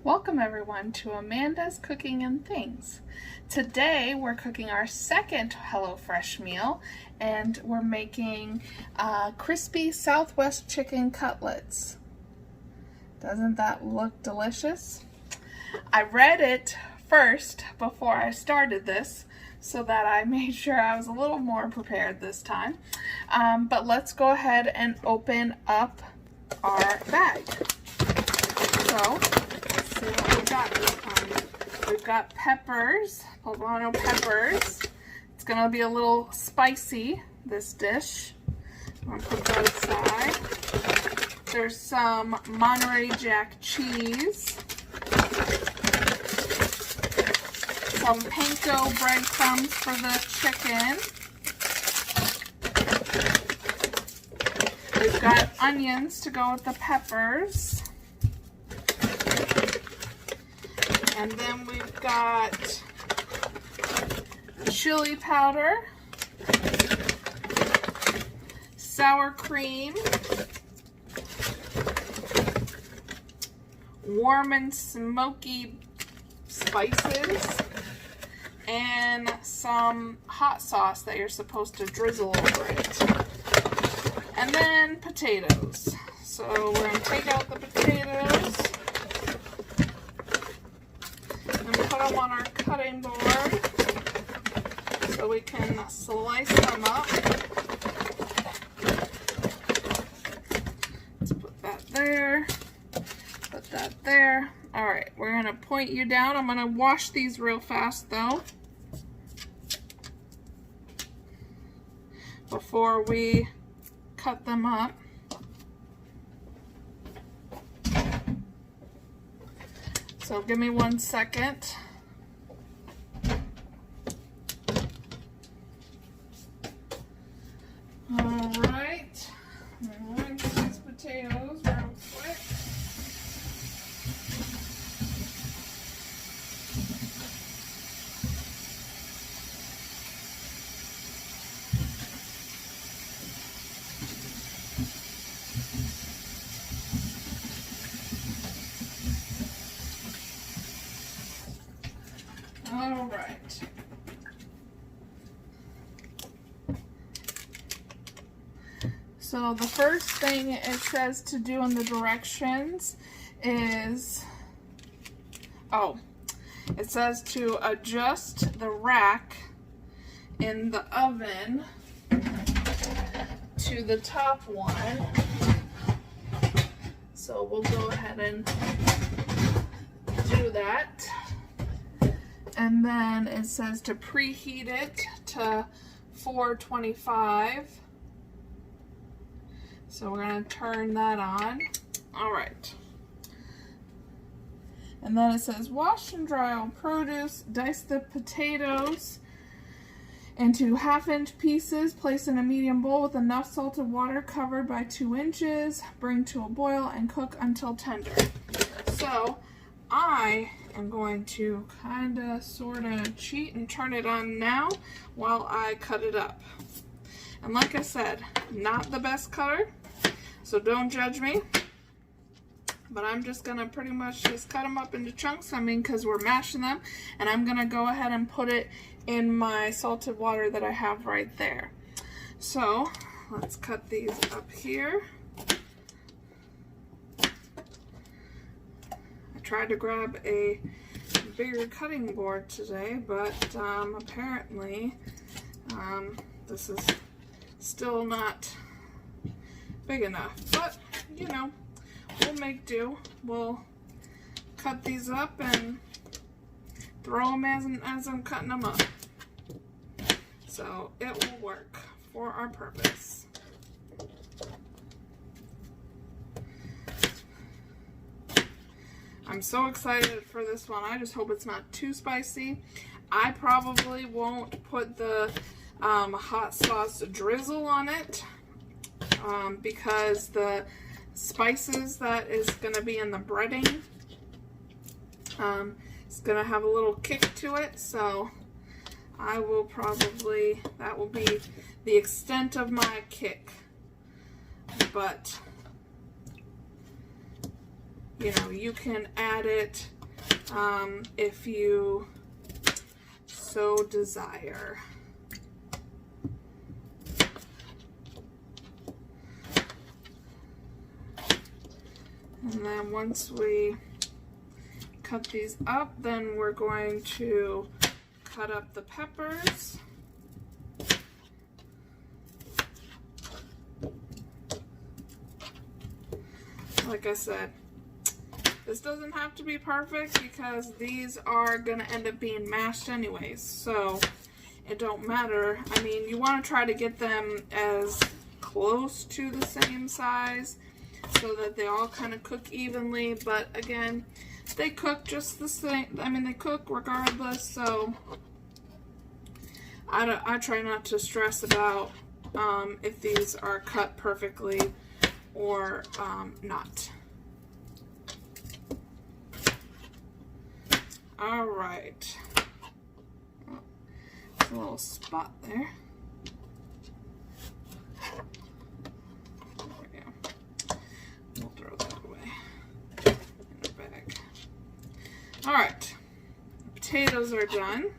Welcome everyone to Amanda's Cooking and Things. Today we're cooking our second HelloFresh meal and we're making Crispy Southwest Chicken Cutlets. Doesn't that look delicious? I read it first before I started this so that I made sure I was a little more prepared this time. But let's go ahead and open up our bag. So, see what we got this time. We've got peppers, poblano peppers. It's gonna be a little spicy, this dish. I'm gonna put that aside. There's some Monterey Jack cheese. Some panko breadcrumbs for the chicken. We've got onions to go with the peppers. And then we've got chili powder, sour cream, warm and smoky spices, and some hot sauce that you're supposed to drizzle over it. And then potatoes. So we're going to take out the potatoes. Put them on our cutting board so we can slice them up. Let's put that there, put that there. All right, we're gonna point you down. I'm gonna wash these real fast though before we cut them up. So give me 1 second. All right, rinse these potatoes real quick. All right. So the first thing it says to do in the directions is, it says to adjust the rack in the oven to the top one. So we'll go ahead and do that. And then it says to preheat it to 425. So we're going to turn that on. All right. And then it says wash and dry all produce, dice the potatoes into 1/2-inch pieces, place in a medium bowl with enough salted water covered by 2 inches, bring to a boil and cook until tender. So I am going to kind of sort of cheat and turn it on now while I cut it up. And like I said, not the best cutter, so don't judge me. But I'm just gonna pretty much just cut them up into chunks, because we're mashing them, and I'm gonna go ahead and put it in my salted water that I have right there. So let's cut these up here. I tried to grab a bigger cutting board today, but apparently this is still not big enough, but you know, we'll make do. We'll cut these up and throw them as I'm cutting them up. So it will work for our purpose. I'm so excited for this one. I just hope it's not too spicy. I probably won't put the hot sauce drizzle on it because the spices that is going to be in the breading it's going to have a little kick to it, so I will probably, that will be the extent of my kick. But you know, you can add it if you so desire. And then once we cut these up, then we're going to cut up the peppers. Like I said, this doesn't have to be perfect because these are going to end up being mashed anyways, so it don't matter. I mean, you want to try to get them as close to the same size so that they all kind of cook evenly, but again, they cook just the same. I mean, they cook regardless, so I try not to stress about if these are cut perfectly or not. All right. Oh, there's a little spot there. There we go. We'll throw that away in the bag. All right. The potatoes are done.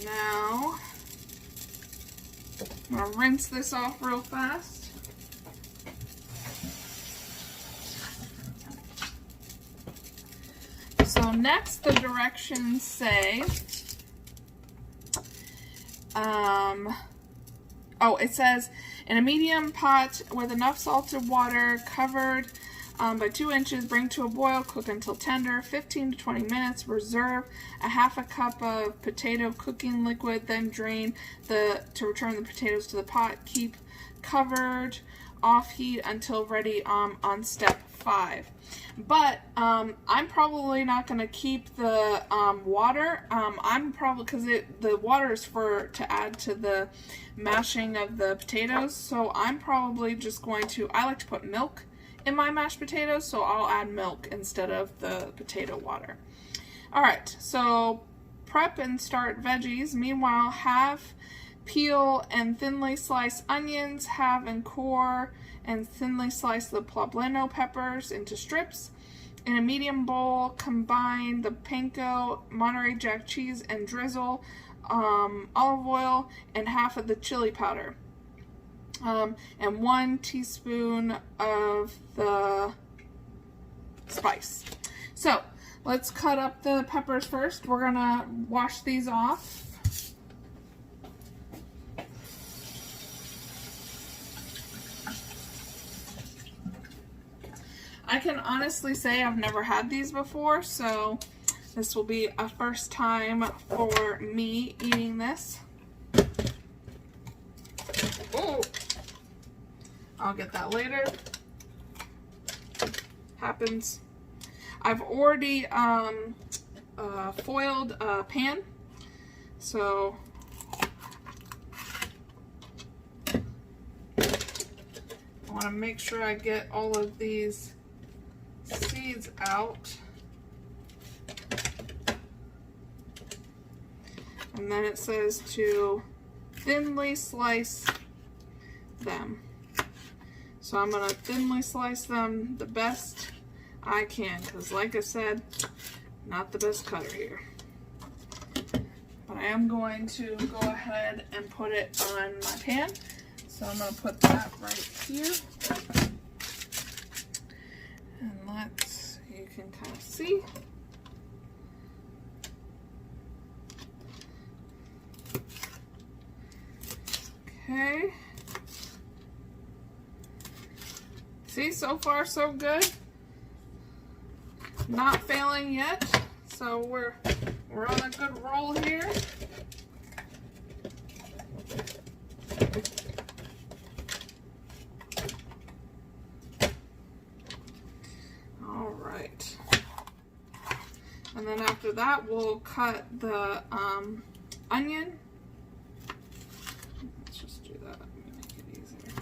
Now, I'm gonna rinse this off real fast. So next, the directions say, it says, in a medium pot with enough salted water covered by 2 inches, bring to a boil, cook until tender, 15 to 20 minutes, reserve a half a cup of potato cooking liquid, then drain to return the potatoes to the pot. Keep covered off heat until ready on step 5. But I'm probably not going to keep the water. I'm probably, because the water is to add to the mashing of the potatoes, so I'm probably just going to, I like to put milk in my mashed potatoes, so I'll add milk instead of the potato water. Alright, so prep and start veggies. Meanwhile, halve, peel, and thinly slice onions, halve and core, and thinly slice the poblano peppers into strips. In a medium bowl, combine the panko, Monterey Jack cheese, and drizzle olive oil and half of the chili powder. And 1 teaspoon of the spice. So let's cut up the peppers first. We're gonna wash these off. I can honestly say I've never had these before, so this will be a first time for me eating this. Oh, I'll get that later. Happens. I've already foiled a pan, so I want to make sure I get all of these seeds out. And then it says to thinly slice them. So I'm going to thinly slice them the best I can, because like I said, not the best cutter here. But I am going to go ahead and put it on my pan. So I'm going to put that right here. And you can kind of see. Okay. See, so far so good. Not failing yet. So we're on a good roll here. All right. And then after that, we'll cut the onion. Let's just do that. Make it easier.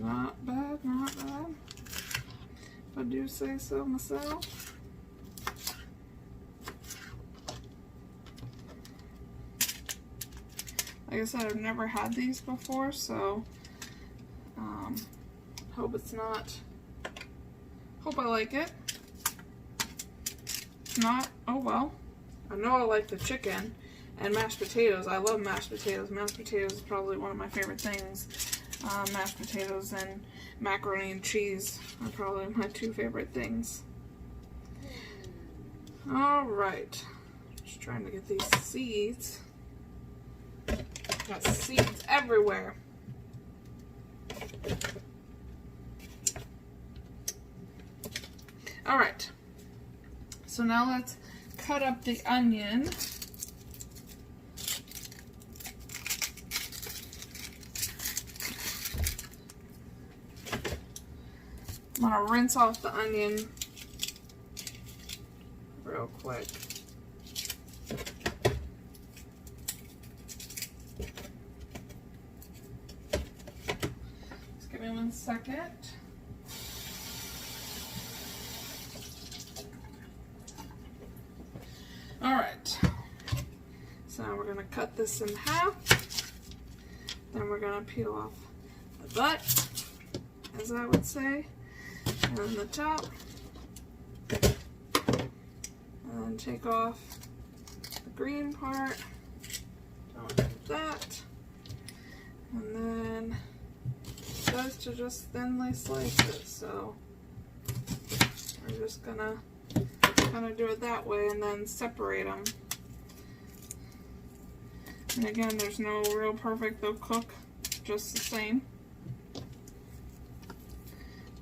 Not bad, not bad. If I do say so myself. Like I said, I've never had these before, so hope it's not, hope I like it. If not, oh well. I know I like the chicken and mashed potatoes. I love mashed potatoes. Mashed potatoes is probably one of my favorite things. Mashed potatoes and macaroni and cheese are probably my two favorite things. Alright, just trying to get these seeds. Got seeds everywhere. Alright, so now let's cut up the onion. I'm going to rinse off the onion real quick. Just give me 1 second. Alright, so now we're going to cut this in half. Then we're going to peel off the butt, as I would say, and then the top. And then take off the green part. Don't do that. And then it says to just thinly slice it, so we're just gonna kind of do it that way and then separate them. And again, there's no real perfect, they'll cook just the same.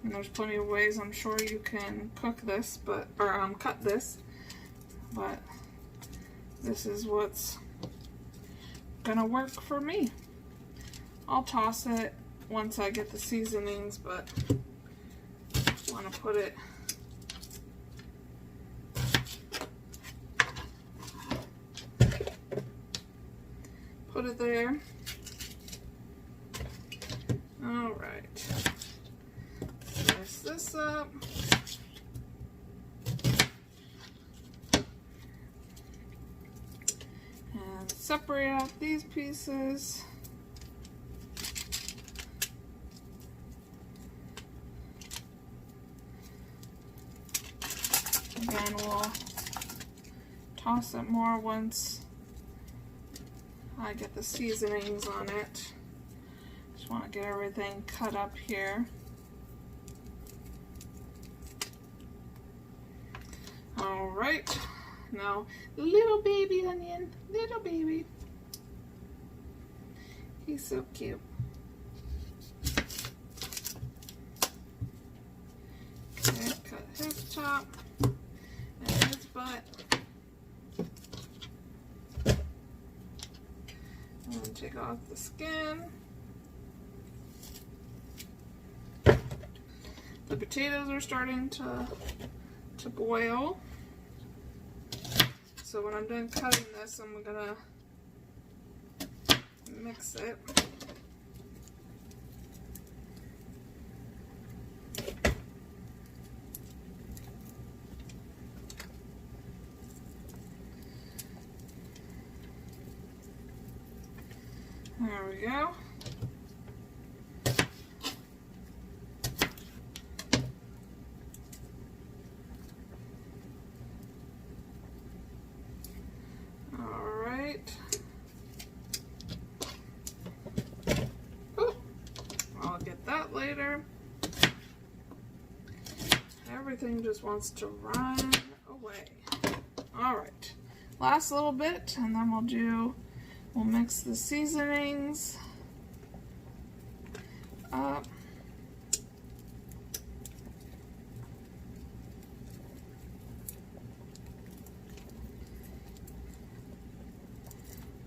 And there's plenty of ways I'm sure you can cook this, but cut this, but this is what's gonna work for me. I'll toss it once I get the seasonings, but just want to put it there. All right. Slice this up. And separate out these pieces. Again, we'll toss it more once I get the seasonings on it. Just want to get everything cut up here. Alright, now little baby onion, little baby. He's so cute. Okay, cut his top and his butt. And then take off the skin. The potatoes are starting to boil. So when I'm done cutting this, I'm gonna mix it. There we go. Alright. I'll get that later. Everything just wants to run away. Alright. Last little bit, and then we'll mix the seasonings up.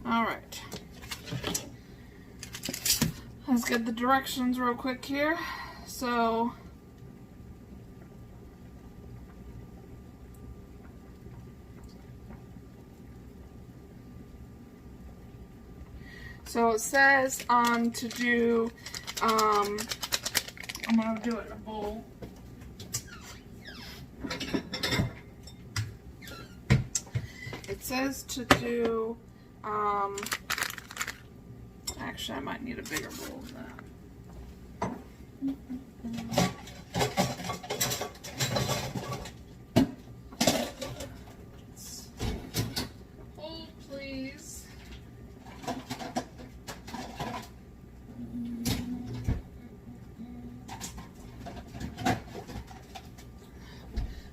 All right. Let's get the directions real quick here. So it says to do, I'm going to do it in a bowl. It says to do Actually, I might need a bigger bowl than that. Hold, please.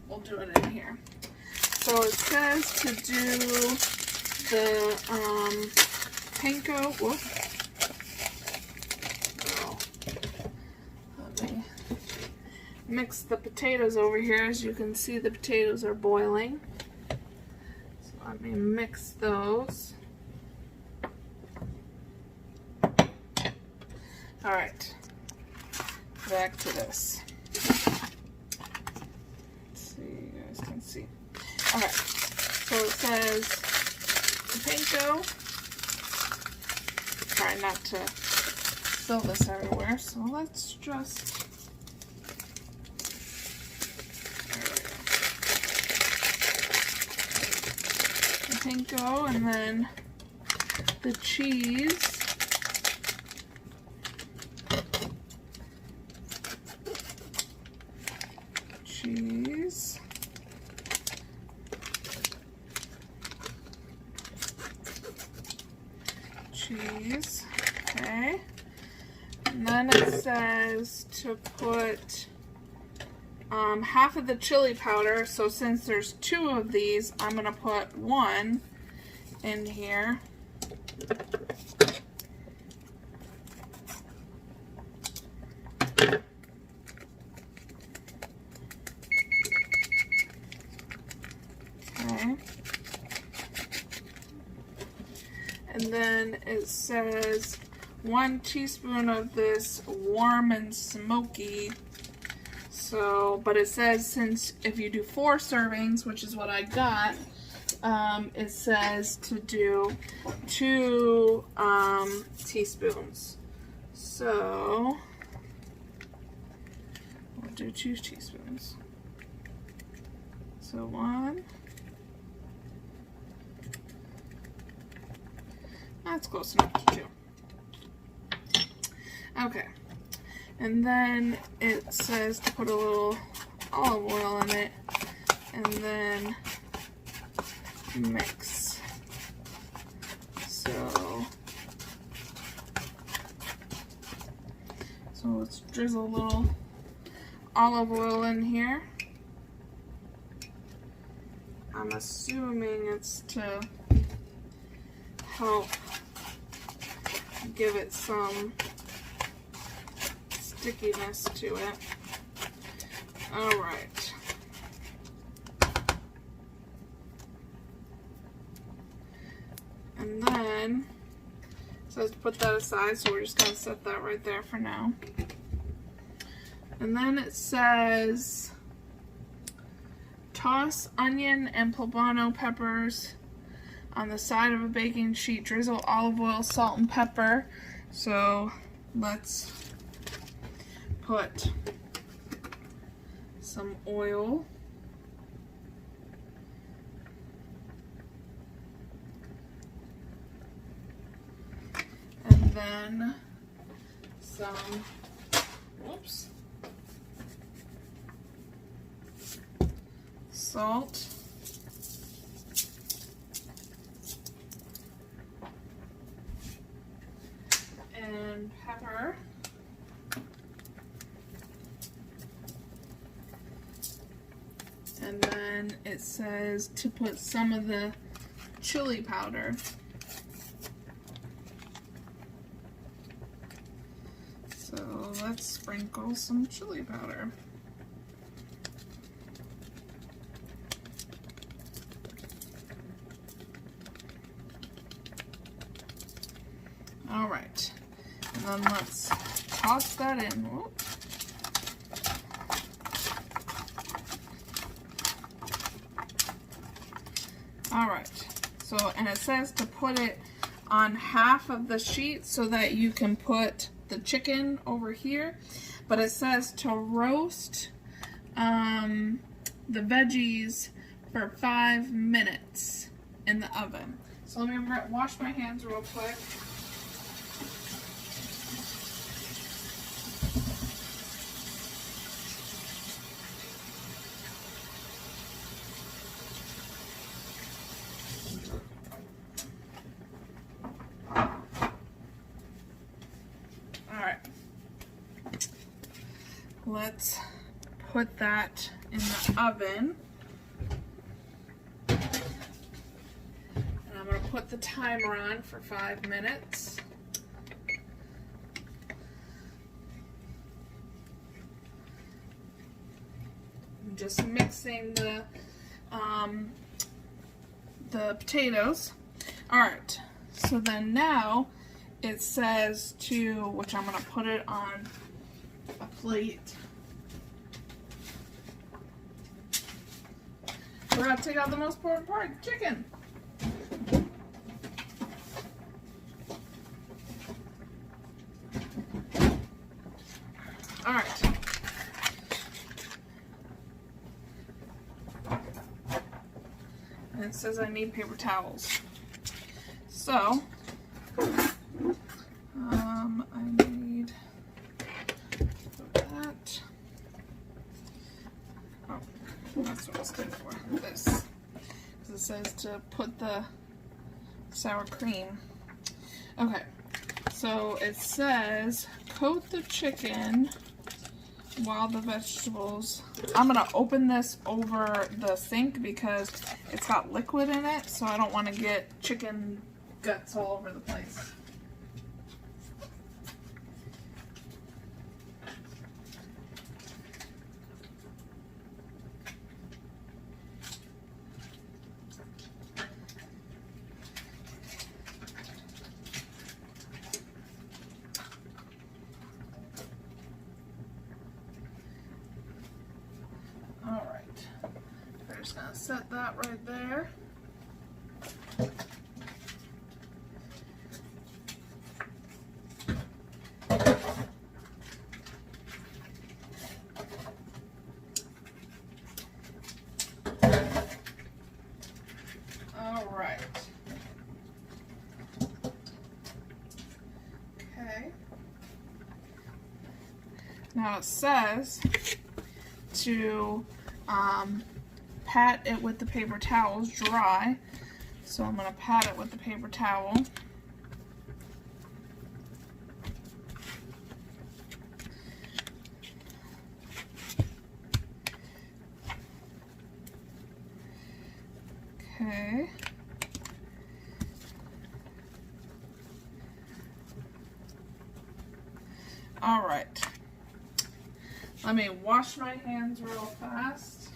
We'll do it in here. So it says to do the panko. Whoop. Let me mix the potatoes over here. As you can see, the potatoes are boiling. So let me mix those. All right, back to this. You guys can see. Okay, so it says panko. Try not to spill this everywhere, so let's just. There we go. The panko, and then the cheese. Cheese. Cheese. Okay. And then it says to put half of the chili powder. So since there's 2 of these, I'm going to put 1 in here. Okay. And then it says 1 teaspoon of this warm and smoky. So, but it says since if you do 4 servings, which is what I got, it says to do 2 teaspoons. So, we'll do 2 teaspoons. So 1. That's close enough to 2. Okay. And then it says to put a little olive oil in it and then mix. So let's drizzle a little olive oil in here. I'm assuming it's to help give it some stickiness to it. Alright. And then it says to put that aside, so we're just going to set that right there for now. And then it says toss onion and poblano peppers on the side of a baking sheet. Drizzle olive oil, salt, and pepper. So let's put some oil. And then some, whoops, salt. And pepper. And then it says to put some of the chili powder. So let's sprinkle some chili powder. All right. And then let's toss that in. Whoop. Alright, so, and it says to put it on half of the sheet so that you can put the chicken over here, but it says to roast the veggies for 5 minutes in the oven. So let me wash my hands real quick. let's put that in the oven. And I'm going to put the timer on for 5 minutes. I'm just mixing the potatoes. Alright, so then now it says to, which I'm going to put it on a plate. We're going to take out the most important part, chicken. Alright. And it says I need paper towels. So, I need that. Oh, that's what I was looking for. This. Because it says to put the sour cream. Okay. So it says coat the chicken while the vegetables. I'm going to open this over the sink because it's got liquid in it, so I don't want to get chicken guts all over the place. Alright, we're just going to set that right there. Alright. Okay. Now it says to pat it with the paper towels dry. So I'm going to pat it with the paper towel. Okay. All right. Let me wash my hands real fast.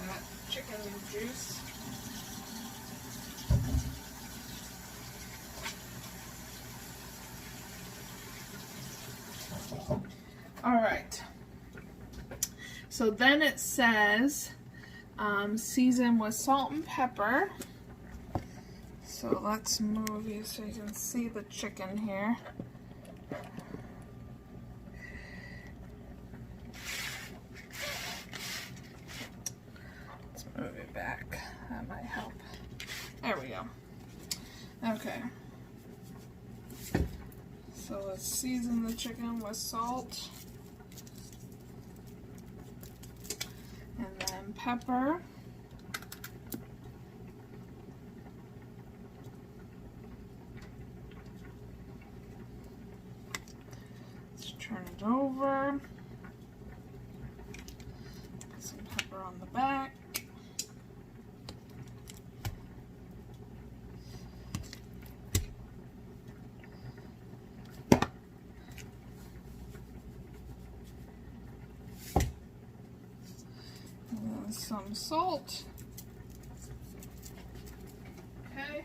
That chicken juice. All right. So then it says season with salt and pepper. So let's move you so you can see the chicken here. Let's move it back. That might help. There we go. Okay. So let's season the chicken with salt. And then pepper. Let's turn it over. Put some pepper on the back. Some salt. Okay.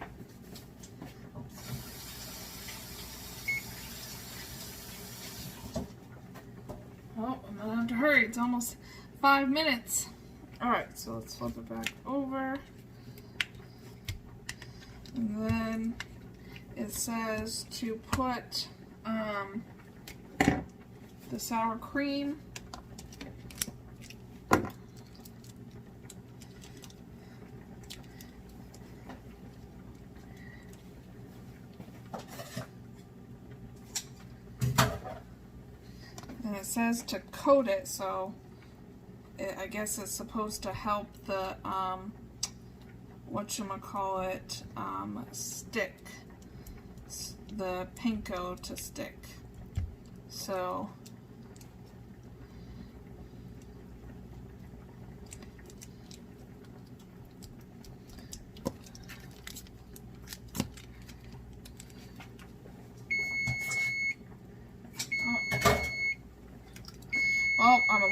Oh, I'm gonna have to hurry. It's almost 5 minutes. Alright, so let's flip it back over. And then it says to put the sour cream. And it says to coat it, so I guess it's supposed to help the whatchamacallit stick, the panko to stick. So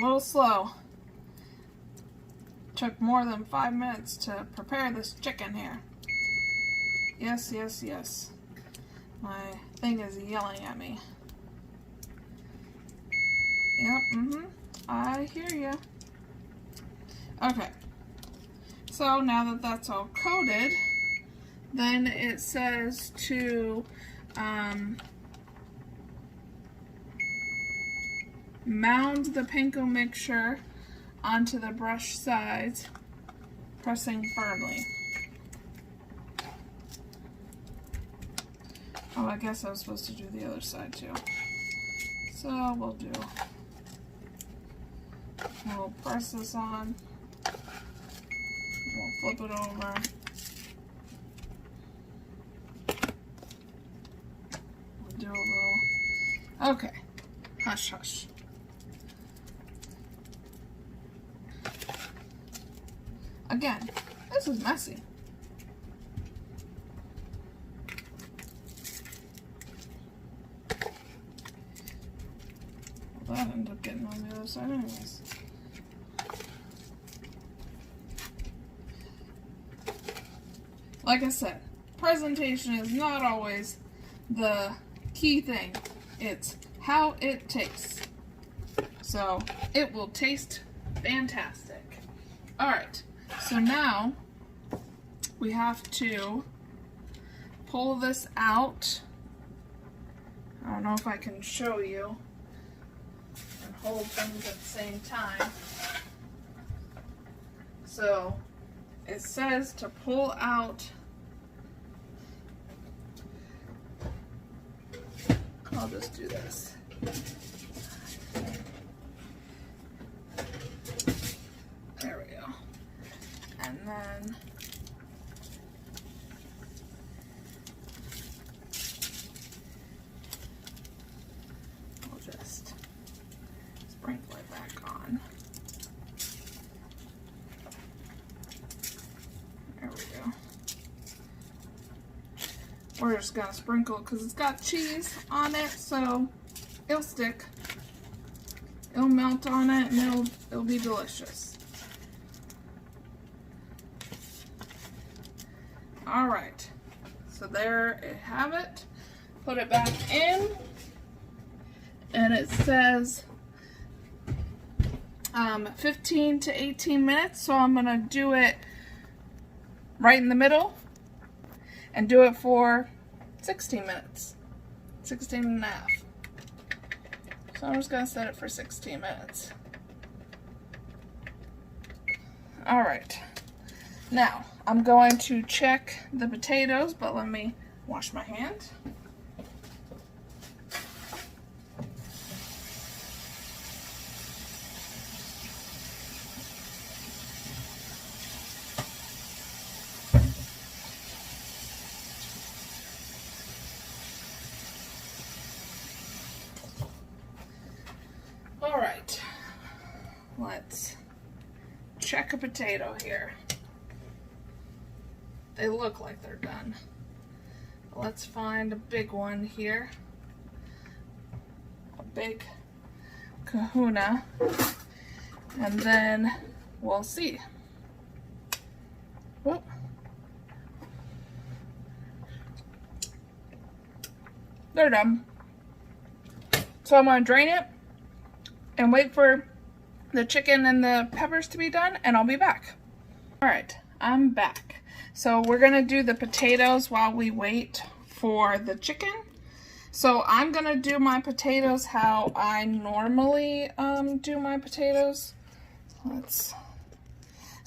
little slow. Took more than 5 minutes to prepare this chicken here. Yes, yes, yes. My thing is yelling at me. Yep, I hear you. Okay. So now that that's all coated, then it says to mound the panko mixture onto the brush sides, pressing firmly. Oh, I guess I was supposed to do the other side too. So we'll press this on. We'll flip it over. We'll do a little, okay, hush hush. Again, this is messy. Well, that ended up getting on the other side anyways. Like I said, presentation is not always the key thing. It's how it tastes. So, it will taste fantastic. Alright. So now we have to pull this out. I don't know if I can show you and hold things at the same time. So it says to pull out. I'll just do this. There we go. And then we'll just sprinkle it back on. There we go. We're just gonna sprinkle because it's got cheese on it, so it'll stick. It'll melt on it and it'll be delicious. Alright, so there you have it. Put it back in, and it says 15 to 18 minutes, so I'm going to do it right in the middle and do it for 16 minutes, 16 and a half. So I'm just going to set it for 16 minutes. Alright. Now, I'm going to check the potatoes, but let me wash my hand. All right, let's check a potato here. They look like they're done. Let's find a big one here. A big kahuna. And then we'll see. Whoop. They're done. So I'm going to drain it and wait for the chicken and the peppers to be done, and I'll be back. Alright, I'm back. So we're going to do the potatoes while we wait for the chicken. So I'm going to do my potatoes how I normally do my potatoes. But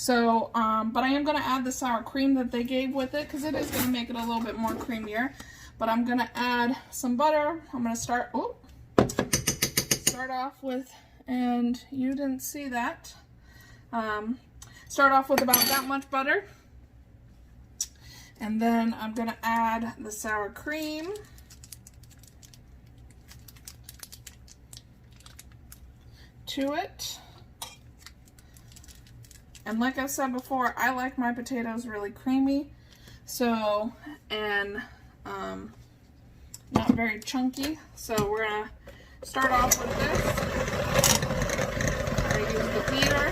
I am going to add the sour cream that they gave with it because it is going to make it a little bit more creamier. But I'm going to add some butter. I'm going to start off with, and you didn't see that, start off with about that much butter. And then I'm going to add the sour cream. To it. And like I said before, I like my potatoes really creamy. So, and not very chunky. So we're going to start off with this. use the beater.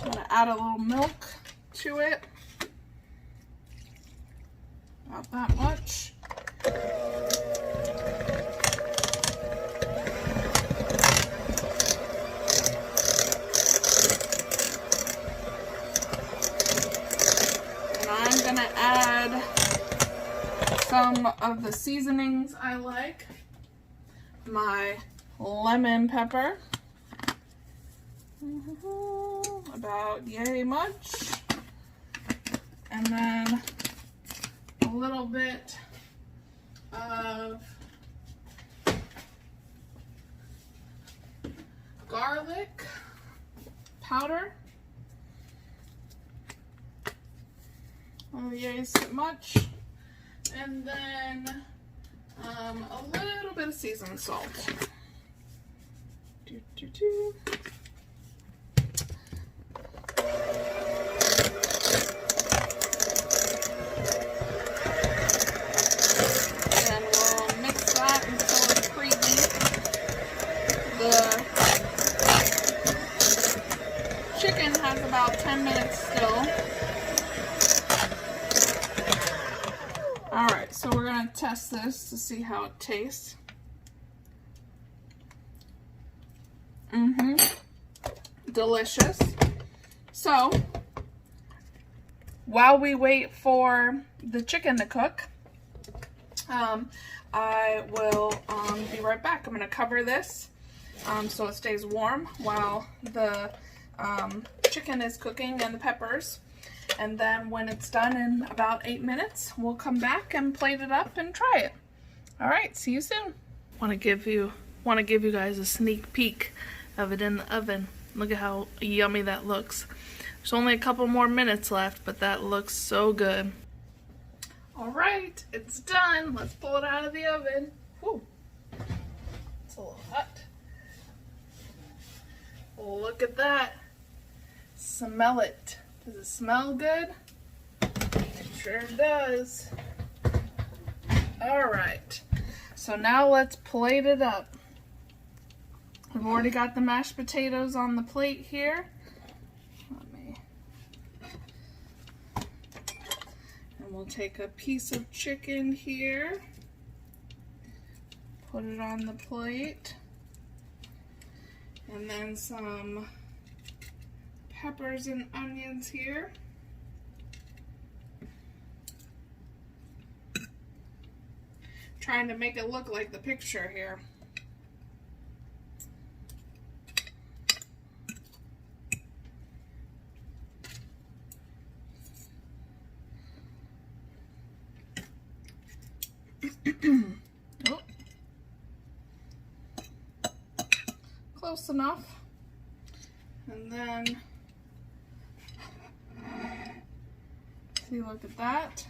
I'm gonna add a little milk to it. Not that much. And I'm gonna add some of the seasonings I like. My lemon pepper, about yay much, and then a little bit of garlic powder. Oh, yay much. And then a little bit of seasoned salt. And we'll mix that until it's creamy. The chicken has about 10 minutes still. Alright, so we're going to test this to see how it tastes. Delicious. So, while we wait for the chicken to cook, I will be right back. I'm going to cover this so it stays warm while the chicken is cooking and the peppers. And then when it's done in about 8 minutes, we'll come back and plate it up and try it. All right, see you soon. Want to give you guys a sneak peek of it in the oven. Look at how yummy that looks. There's only a couple more minutes left, but that looks so good. All right, it's done. Let's pull it out of the oven. Whew. It's a little hot. Look at that. Smell it. Does it smell good? It sure does. All right, so now let's plate it up. I've already got the mashed potatoes on the plate here. And we'll take a piece of chicken here, put it on the plate, and then some peppers and onions here. Trying to make it look like the picture here. Oh. Close enough. And then, see, look at that.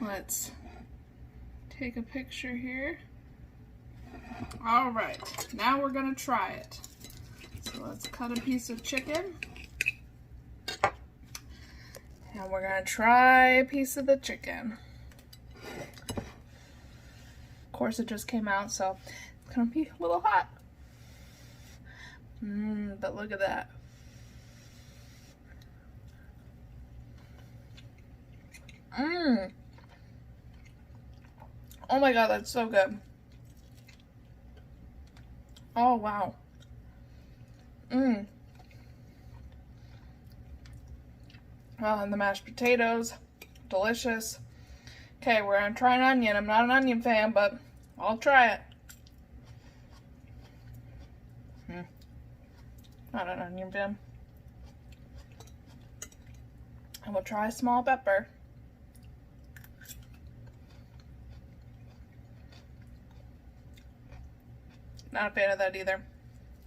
Let's take a picture here. All right, now we're gonna try it. So let's cut a piece of chicken. And we're gonna try a piece of the chicken. Of course, it just came out, so it's gonna be a little hot. But look at that. Oh my god, that's so good. Oh wow. Oh, and the mashed potatoes, delicious. Okay, we're gonna try an onion. I'm not an onion fan, but I'll try it. Not an onion fan. And we'll try a small pepper. Not a fan of that either.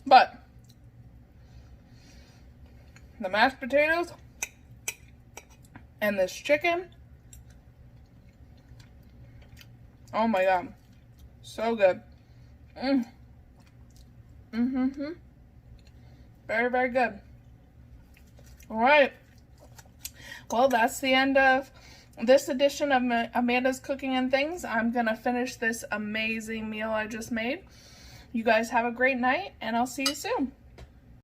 But the mashed potatoes and this chicken, oh my god, so good. Very, very good. All right. Well, that's the end of this edition of Amanda's Cooking and Things. I'm going to finish this amazing meal I just made. You guys have a great night, and I'll see you soon.